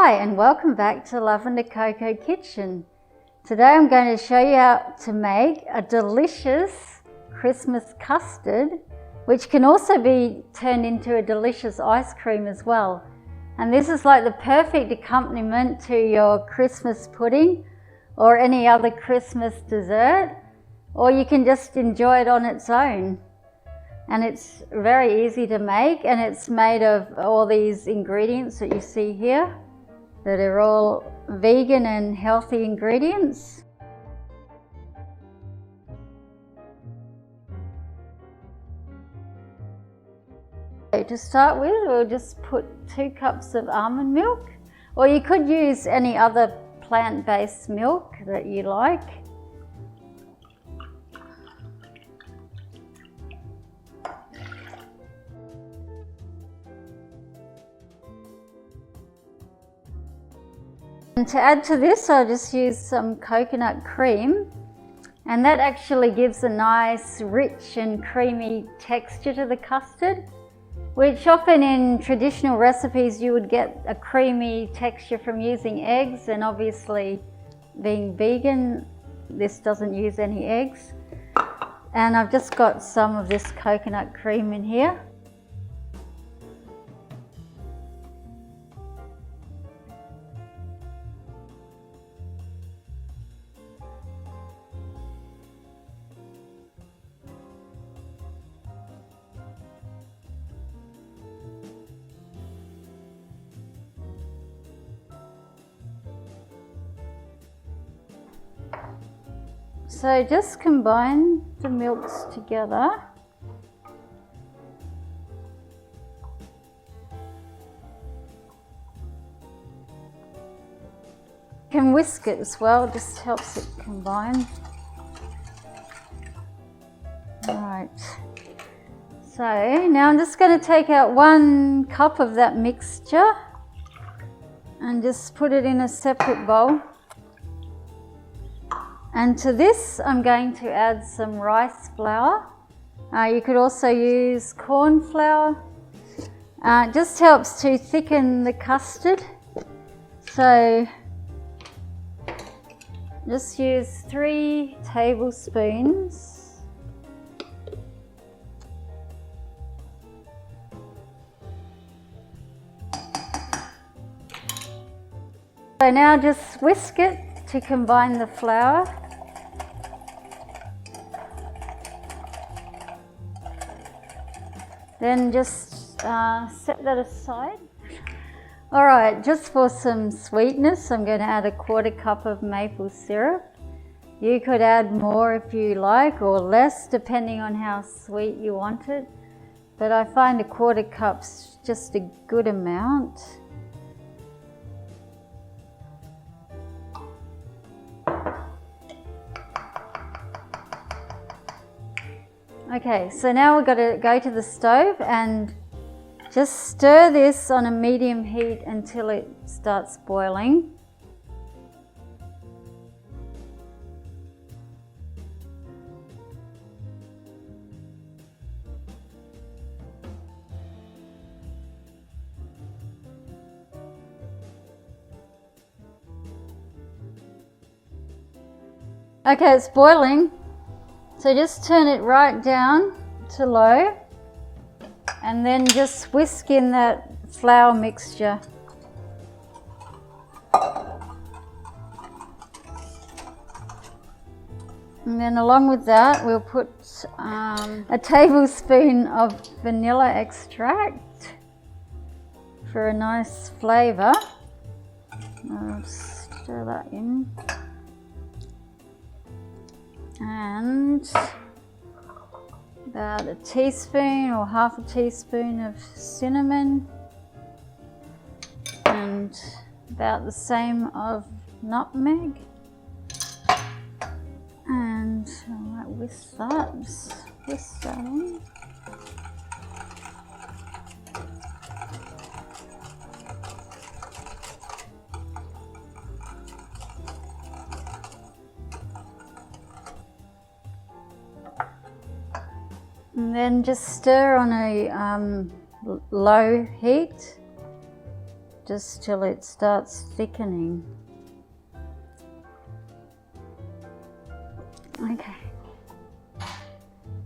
Hi and welcome back to Lavender Coco Kitchen. Today I'm going to show you how to make a delicious Christmas custard, which can also be turned into a delicious ice cream as well. And this is like the perfect accompaniment to your Christmas pudding or any other Christmas dessert, or you can just enjoy it on its own. And it's very easy to make, and it's made of all these ingredients that you see here that are all vegan and healthy ingredients. So to start with, we'll just put 2 cups of almond milk, or you could use any other plant-based milk that you like. And to add to this, I'll just use some coconut cream, and that actually gives a nice rich and creamy texture to the custard, which often in traditional recipes you would get a creamy texture from using eggs, and obviously being vegan, this doesn't use any eggs. And I've just got some of this coconut cream in here. So just combine the milks together. You can whisk it as well, it just helps it combine. Right. So now I'm just going to take out 1 cup of that mixture and just put it in a separate bowl. And to this, I'm going to add some rice flour. You could also use corn flour. It just helps to thicken the custard. So just use 3 tablespoons. So now just whisk it to combine the flour. Then just set that aside. Alright, just for some sweetness, I'm going to add a 1/4 cup of maple syrup. You could add more if you like, or less, depending on how sweet you want it. But I find a 1/4 cup's just a good amount. Okay, so now we've got to go to the stove and just stir this on a medium heat until it starts boiling. Okay, it's boiling. So just turn it right down to low, and then just whisk in that flour mixture. And then along with that, we'll put a tablespoon of vanilla extract for a nice flavour. I'll stir that in. And about a teaspoon or 1/2 teaspoon of cinnamon, and about the same of nutmeg. And I might whisk that in. And then just stir on a low heat just till it starts thickening.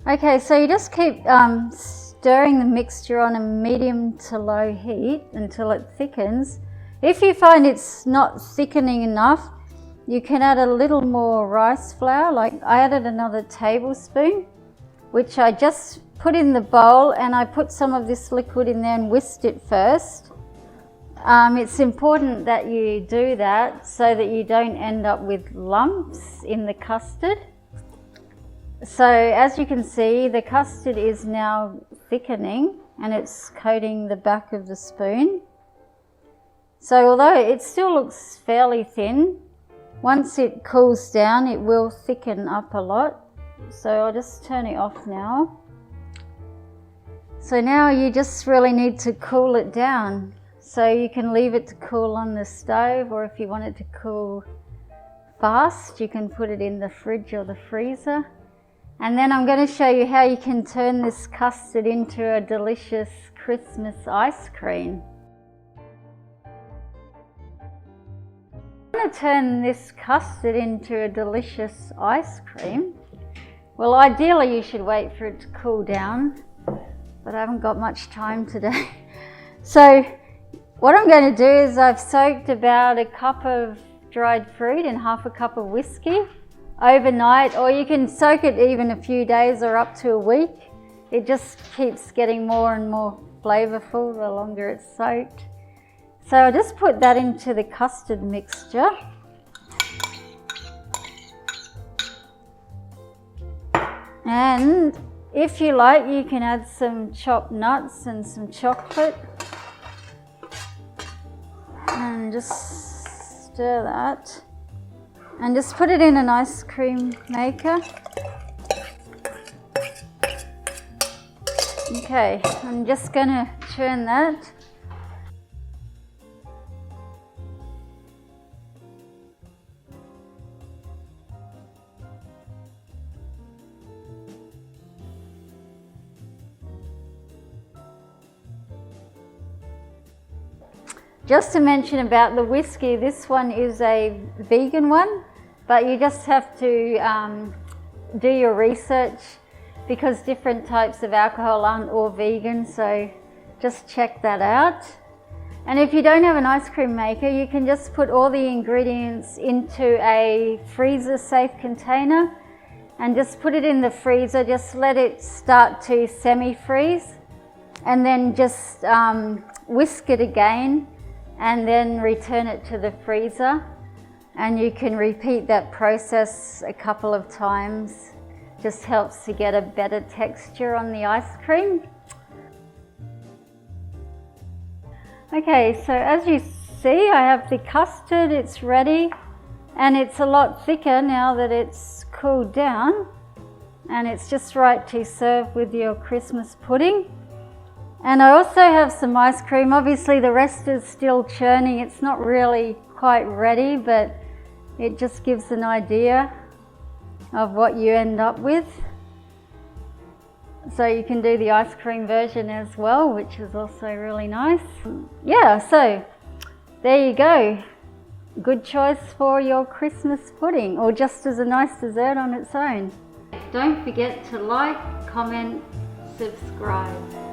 Okay, so you just keep stirring the mixture on a medium to low heat until it thickens. If you find it's not thickening enough, you can add a little more rice flour. Like I added another tablespoon, which I just put in the bowl, and I put some of this liquid in there and whisked it first. It's important that you do that so that you don't end up with lumps in the custard. So as you can see, the custard is now thickening and it's coating the back of the spoon. So although it still looks fairly thin, once it cools down it will thicken up a lot. So I'll just turn it off now. So now you just really need to cool it down. So you can leave it to cool on the stove, or if you want it to cool fast, you can put it in the fridge or the freezer. And then I'm going to show you how you can turn this custard into a delicious Christmas ice cream. I'm going to turn this custard into a delicious ice cream. Well, ideally you should wait for it to cool down, but I haven't got much time today. So what I'm going to do is I've soaked about a cup of dried fruit and half a cup of whiskey overnight, or you can soak it even a few days or up to a week. It just keeps getting more and more flavorful the longer it's soaked. So I'll just put that into the custard mixture. And if you like, you can add some chopped nuts and some chocolate. And just stir that. And just put it in an ice cream maker. Okay, I'm just going to churn that. Just to mention about the whiskey, this one is a vegan one, but you just have to do your research because different types of alcohol aren't all vegan, so just check that out. And if you don't have an ice cream maker, you can just put all the ingredients into a freezer safe container and just put it in the freezer. Just let it start to semi-freeze and then just whisk it again and then return it to the freezer. And you can repeat that process a couple of times. Just helps to get a better texture on the ice cream. Okay, so as you see, I have the custard, it's ready, and it's a lot thicker now that it's cooled down, and it's just right to serve with your Christmas pudding. And I also have some ice cream. Obviously the rest is still churning. It's not really quite ready, but it just gives an idea of what you end up with. So you can do the ice cream version as well, which is also really nice. Yeah, so there you go. Good choice for your Christmas pudding, or just as a nice dessert on its own. Don't forget to like, comment, subscribe.